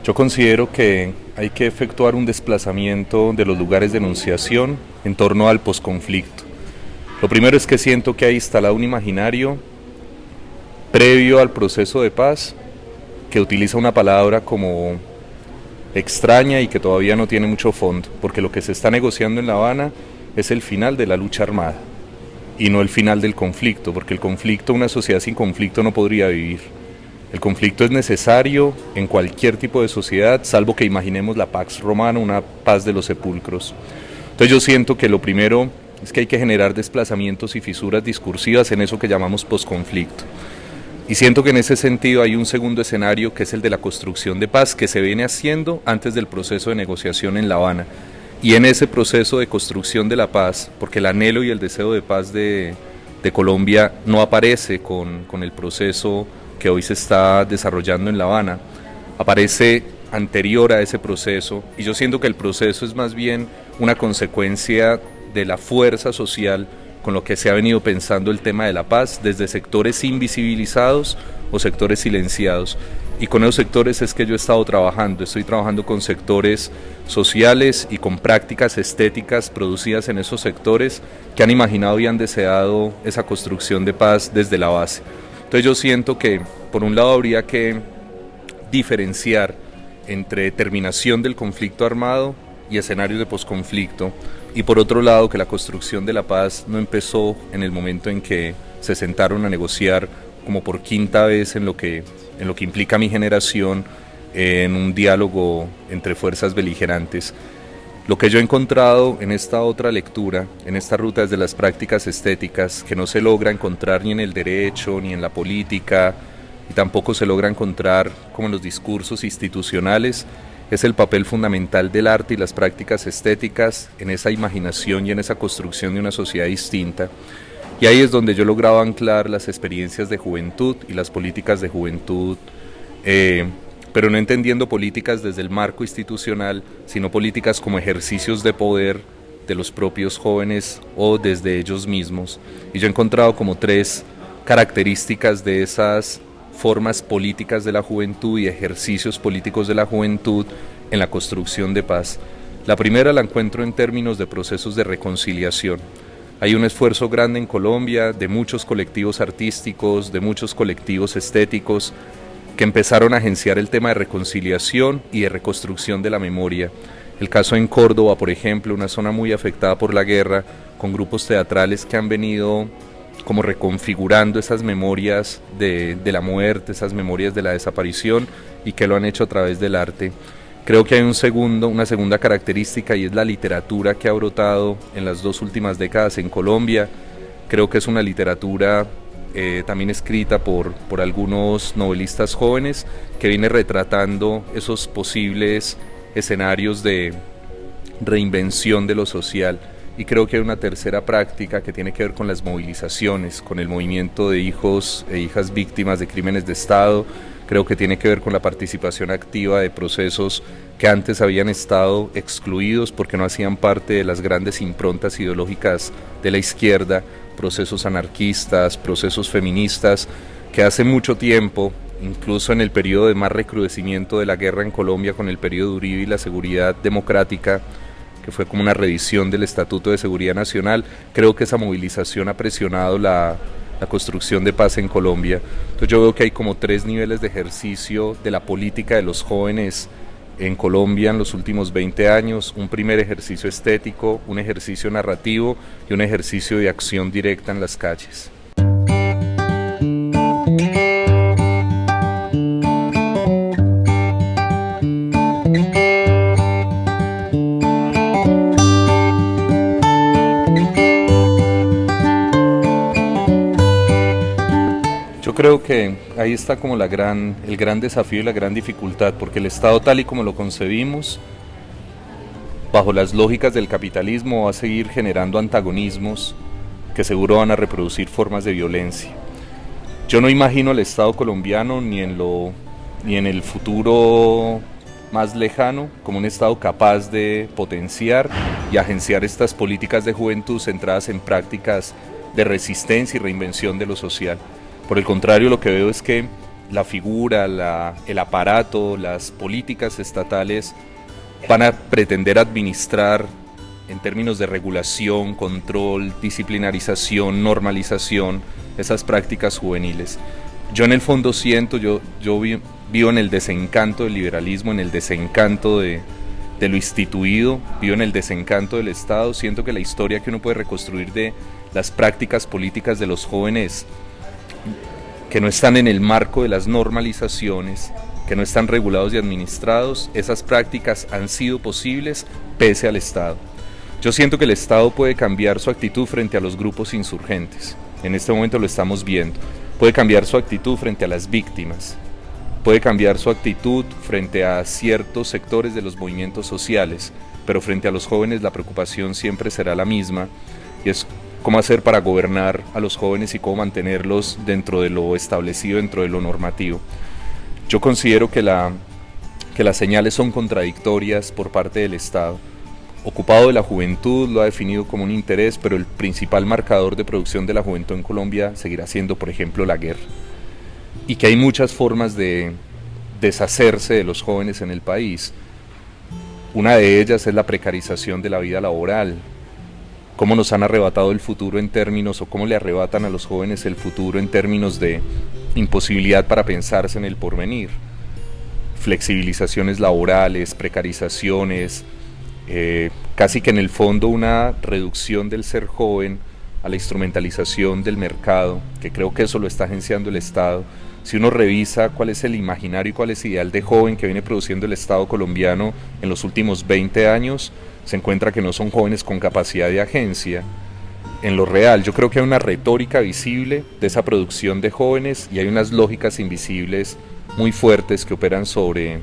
Yo considero que hay que efectuar un desplazamiento de los lugares de enunciación en torno al posconflicto. Lo primero es que siento que hay instalado un imaginario previo al proceso de paz que utiliza una palabra como extraña y que todavía no tiene mucho fondo, porque lo que se está negociando en La Habana es el final de la lucha armada y no el final del conflicto, porque el conflicto, una sociedad sin conflicto no podría vivir. El conflicto es necesario en cualquier tipo de sociedad, salvo que imaginemos la Pax Romana, una paz de los sepulcros. Entonces yo siento que lo primero es que hay que generar desplazamientos y fisuras discursivas en eso que llamamos posconflicto. Y siento que en ese sentido hay un segundo escenario que es el de la construcción de paz que se viene haciendo antes del proceso de negociación en La Habana. Y en ese proceso de construcción de la paz, porque el anhelo y el deseo de paz de Colombia no aparece con el proceso que hoy se está desarrollando en La Habana, aparece anterior a ese proceso, y yo siento que el proceso es más bien una consecuencia de la fuerza social con lo que se ha venido pensando el tema de la paz desde sectores invisibilizados o sectores silenciados. Y con esos sectores es que yo he estado trabajando, estoy trabajando con sectores sociales y con prácticas estéticas producidas en esos sectores que han imaginado y han deseado esa construcción de paz desde la base. Entonces yo siento que por un lado habría que diferenciar entre terminación del conflicto armado y escenarios de posconflicto, y por otro lado que la construcción de la paz no empezó en el momento en que se sentaron a negociar como por quinta vez en lo que implica mi generación, en un diálogo entre fuerzas beligerantes. Lo que yo he encontrado en esta otra lectura, en esta ruta desde las prácticas estéticas, que no se logra encontrar ni en el derecho, ni en la política, y tampoco se logra encontrar como en los discursos institucionales, es el papel fundamental del arte y las prácticas estéticas en esa imaginación y en esa construcción de una sociedad distinta. Y ahí es donde yo lograba anclar las experiencias de juventud y las políticas de juventud, pero no entendiendo políticas desde el marco institucional, sino políticas como ejercicios de poder de los propios jóvenes o desde ellos mismos. Y yo he encontrado como tres características de esas formas políticas de la juventud y ejercicios políticos de la juventud en la construcción de paz. La primera la encuentro en términos de procesos de reconciliación. Hay un esfuerzo grande en Colombia de muchos colectivos artísticos, de muchos colectivos estéticos que empezaron a agenciar el tema de reconciliación y de reconstrucción de la memoria. El caso en Córdoba, por ejemplo, una zona muy afectada por la guerra, con grupos teatrales que han venido como reconfigurando esas memorias de la muerte, esas memorias de la desaparición, y que lo han hecho a través del arte. Creo que hay una segunda característica, y es la literatura que ha brotado en las 2 últimas décadas en Colombia. Creo que es una literatura también escrita por algunos novelistas jóvenes que viene retratando esos posibles escenarios de reinvención de lo social. Y creo que hay una tercera práctica que tiene que ver con las movilizaciones, con el movimiento de hijos e hijas víctimas de crímenes de Estado. Creo que tiene que ver con la participación activa de procesos que antes habían estado excluidos porque no hacían parte de las grandes improntas ideológicas de la izquierda, procesos anarquistas, procesos feministas, que hace mucho tiempo, incluso en el periodo de más recrudecimiento de la guerra en Colombia con el periodo de Uribe y la seguridad democrática, que fue como una reedición del Estatuto de Seguridad Nacional, creo que esa movilización ha presionado la construcción de paz en Colombia. Entonces yo veo que hay como 3 niveles de ejercicio de la política de los jóvenes en Colombia en los últimos 20 años, un primer ejercicio estético, un ejercicio narrativo y un ejercicio de acción directa en las calles. Yo creo que ahí está como el gran desafío y la gran dificultad, porque el Estado tal y como lo concebimos, bajo las lógicas del capitalismo, va a seguir generando antagonismos que seguro van a reproducir formas de violencia. Yo no imagino el Estado colombiano ni en el futuro más lejano como un Estado capaz de potenciar y agenciar estas políticas de juventud centradas en prácticas de resistencia y reinvención de lo social. Por el contrario, lo que veo es que la figura, el aparato, las políticas estatales van a pretender administrar en términos de regulación, control, disciplinarización, normalización, esas prácticas juveniles. Yo en el fondo siento, vivo en el desencanto del liberalismo, en el desencanto de lo instituido, vivo en el desencanto del Estado, siento que la historia que uno puede reconstruir de las prácticas políticas de los jóvenes que no están en el marco de las normalizaciones, que no están regulados y administrados, esas prácticas han sido posibles pese al Estado. Yo siento que el Estado puede cambiar su actitud frente a los grupos insurgentes, en este momento lo estamos viendo, puede cambiar su actitud frente a las víctimas, puede cambiar su actitud frente a ciertos sectores de los movimientos sociales, pero frente a los jóvenes la preocupación siempre será la misma, y es cómo hacer para gobernar a los jóvenes y cómo mantenerlos dentro de lo establecido, dentro de lo normativo. Yo considero que las señales son contradictorias por parte del Estado. Ocupado de la juventud lo ha definido como un interés, pero el principal marcador de producción de la juventud en Colombia seguirá siendo, por ejemplo, la guerra. Y que hay muchas formas de deshacerse de los jóvenes en el país. Una de ellas es la precarización de la vida laboral. Cómo nos han arrebatado el futuro en términos, o cómo le arrebatan a los jóvenes el futuro en términos de imposibilidad para pensarse en el porvenir. Flexibilizaciones laborales, precarizaciones, casi que en el fondo una reducción del ser joven a la instrumentalización del mercado, que creo que eso lo está agenciando el Estado. Si uno revisa cuál es el imaginario y cuál es el ideal de joven que viene produciendo el Estado colombiano en los últimos 20 años, se encuentra que no son jóvenes con capacidad de agencia. En lo real, yo creo que hay una retórica visible de esa producción de jóvenes y hay unas lógicas invisibles muy fuertes que operan sobre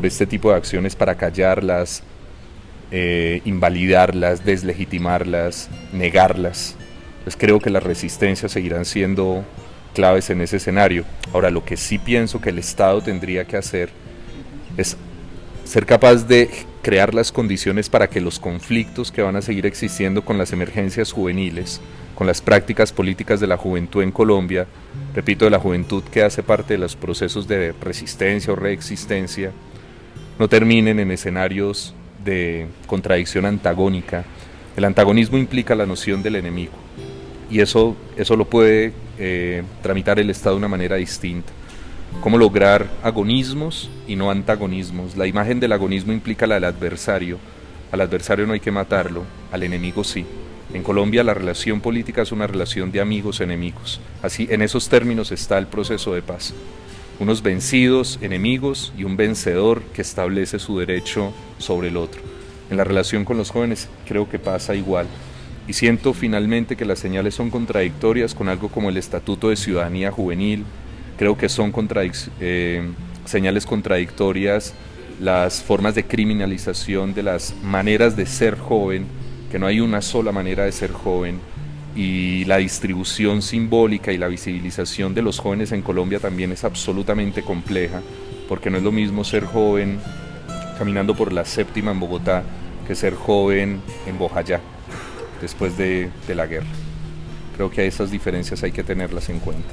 este tipo de acciones para callarlas, invalidarlas, deslegitimarlas, negarlas. Pues creo que las resistencias seguirán siendo claves en ese escenario. Ahora, lo que sí pienso que el Estado tendría que hacer es ser capaz de crear las condiciones para que los conflictos que van a seguir existiendo con las emergencias juveniles, con las prácticas políticas de la juventud en Colombia, repito, de la juventud que hace parte de los procesos de resistencia o reexistencia, no terminen en escenarios de contradicción antagónica. El antagonismo implica la noción del enemigo y eso lo puede tramitar el Estado de una manera distinta. Cómo lograr agonismos y no antagonismos. La imagen del agonismo implica la del adversario. Al adversario no hay que matarlo, al enemigo sí. En Colombia la relación política es una relación de amigos-enemigos. Así, en esos términos está el proceso de paz. Unos vencidos, enemigos, y un vencedor que establece su derecho sobre el otro. En la relación con los jóvenes creo que pasa igual. Y siento finalmente que las señales son contradictorias con algo como el Estatuto de Ciudadanía Juvenil. Creo que son señales contradictorias las formas de criminalización de las maneras de ser joven, que no hay una sola manera de ser joven, y la distribución simbólica y la visibilización de los jóvenes en Colombia también es absolutamente compleja, porque no es lo mismo ser joven caminando por la Séptima en Bogotá que ser joven en Bojayá, después de la guerra. Creo que esas diferencias hay que tenerlas en cuenta.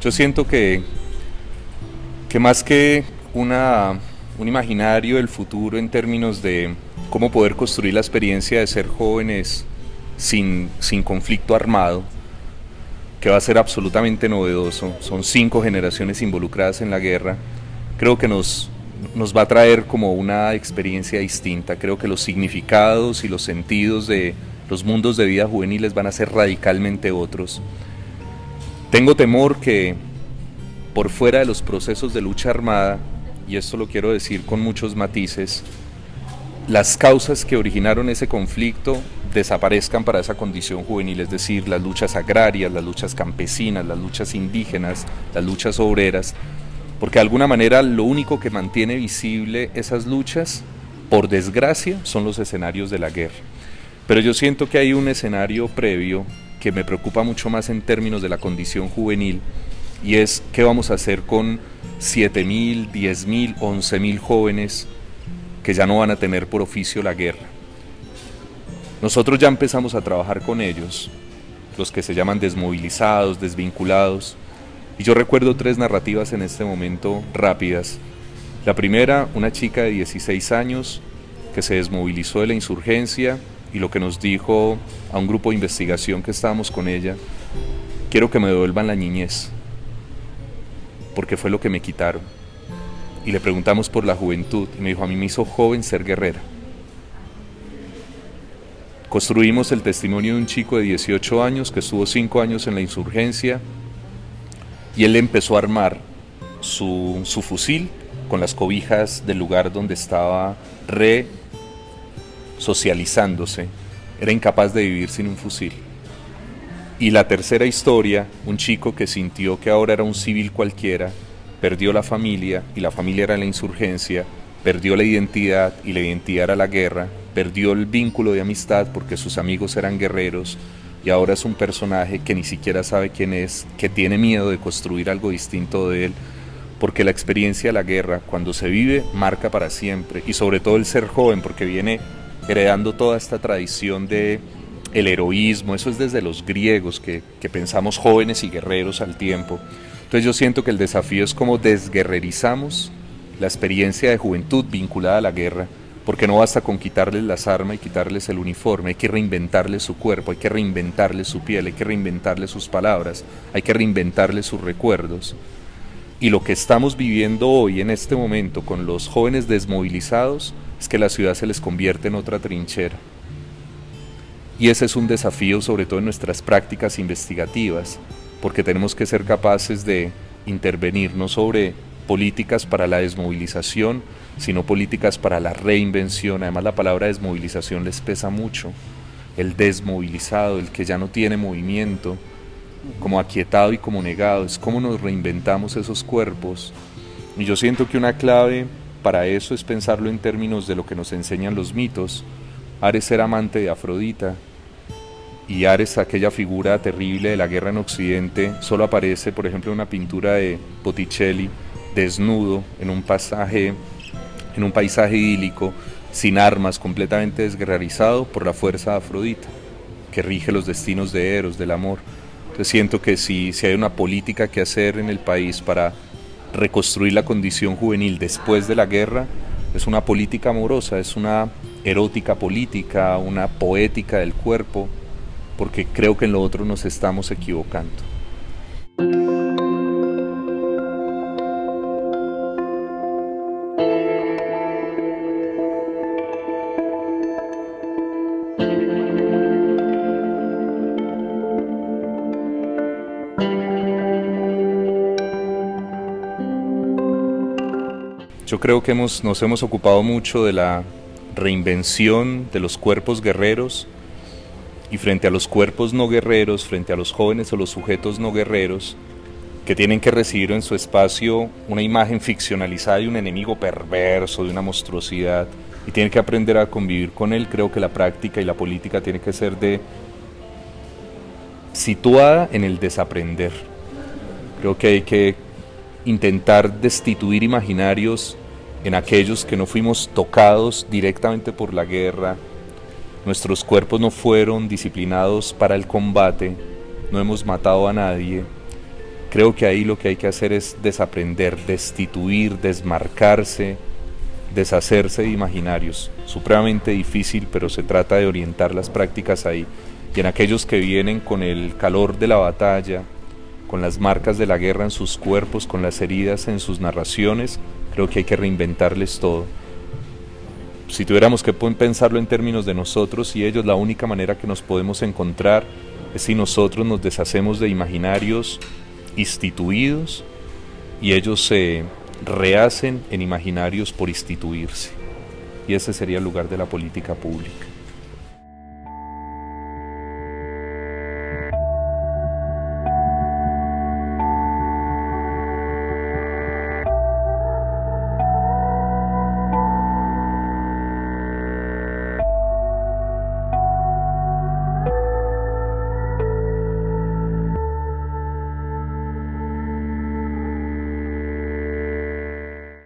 Yo siento que más que un imaginario del futuro en términos de cómo poder construir la experiencia de ser jóvenes sin conflicto armado, que va a ser absolutamente novedoso, son 5 generaciones involucradas en la guerra, creo que nos va a traer como una experiencia distinta. Creo que los significados y los sentidos de los mundos de vida juveniles van a ser radicalmente otros. Tengo temor que por fuera de los procesos de lucha armada, y esto lo quiero decir con muchos matices, las causas que originaron ese conflicto desaparezcan para esa condición juvenil, es decir, las luchas agrarias, las luchas campesinas, las luchas indígenas, las luchas obreras, porque de alguna manera lo único que mantiene visible esas luchas, por desgracia, son los escenarios de la guerra. Pero yo siento que hay un escenario previo que me preocupa mucho más en términos de la condición juvenil, y es qué vamos a hacer con 7.000, 10.000, 11.000 jóvenes que ya no van a tener por oficio la guerra. Nosotros ya empezamos a trabajar con ellos, los que se llaman desmovilizados, desvinculados, y yo recuerdo 3 narrativas en este momento rápidas. La primera, una chica de 16 años que se desmovilizó de la insurgencia y lo que nos dijo a un grupo de investigación que estábamos con ella: quiero que me devuelvan la niñez, porque fue lo que me quitaron. Y le preguntamos por la juventud y me dijo: a mí me hizo joven ser guerrera. Construimos el testimonio de un chico de 18 años que estuvo 5 años en la insurgencia y él empezó a armar su fusil con las cobijas del lugar donde estaba socializándose. Era incapaz de vivir sin un fusil. Y la tercera historia, un chico que sintió que ahora era un civil cualquiera, perdió la familia y la familia era la insurgencia, perdió la identidad y la identidad era la guerra, perdió el vínculo de amistad porque sus amigos eran guerreros y ahora es un personaje que ni siquiera sabe quién es, que tiene miedo de construir algo distinto de él, porque la experiencia de la guerra, cuando se vive, marca para siempre, y sobre todo el ser joven, porque viene heredando toda esta tradición de el heroísmo. Eso es desde los griegos, que pensamos jóvenes y guerreros al tiempo. Entonces yo siento que el desafío es cómo desguerrerizamos la experiencia de juventud vinculada a la guerra, porque no basta con quitarles las armas y quitarles el uniforme, hay que reinventarles su cuerpo, hay que reinventarles su piel, hay que reinventarles sus palabras, hay que reinventarles sus recuerdos. Y lo que estamos viviendo hoy en este momento con los jóvenes desmovilizados es que la ciudad se les convierte en otra trinchera. Y ese es un desafío sobre todo en nuestras prácticas investigativas, porque tenemos que ser capaces de intervenir no sobre políticas para la desmovilización, sino políticas para la reinvención. Además la palabra desmovilización les pesa mucho. El desmovilizado, el que ya no tiene movimiento, como aquietado y como negado, es cómo nos reinventamos esos cuerpos. Y yo siento que una clave para eso es pensarlo en términos de lo que nos enseñan los mitos. Ares era amante de Afrodita, y Ares, aquella figura terrible de la guerra en Occidente, solo aparece, por ejemplo, en una pintura de Botticelli, desnudo, en un paisaje idílico, sin armas, completamente desguerrerizado por la fuerza de Afrodita, que rige los destinos de Eros, del amor. Entonces siento que si hay una política que hacer en el país para reconstruir la condición juvenil después de la guerra, es una política amorosa, es una erótica política, una poética del cuerpo, porque creo que en lo otro nos estamos equivocando. Yo creo que nos hemos ocupado mucho de la reinvención de los cuerpos guerreros, y frente a los cuerpos no guerreros, frente a los jóvenes o los sujetos no guerreros, que tienen que recibir en su espacio una imagen ficcionalizada de un enemigo perverso, de una monstruosidad, y tienen que aprender a convivir con él, creo que la práctica y la política tiene que ser situada en el desaprender. Creo que hay que intentar destituir imaginarios en aquellos que no fuimos tocados directamente por la guerra. Nuestros cuerpos no fueron disciplinados para el combate, no hemos matado a nadie. Creo que ahí lo que hay que hacer es desaprender, destituir, desmarcarse, deshacerse de imaginarios. Supremamente difícil, pero se trata de orientar las prácticas ahí. Y en aquellos que vienen con el calor de la batalla, con las marcas de la guerra en sus cuerpos, con las heridas en sus narraciones, creo que hay que reinventarles todo. Si tuviéramos que pensarlo en términos de nosotros y ellos, la única manera que nos podemos encontrar es si nosotros nos deshacemos de imaginarios instituidos y ellos se rehacen en imaginarios por instituirse. Y ese sería el lugar de la política pública.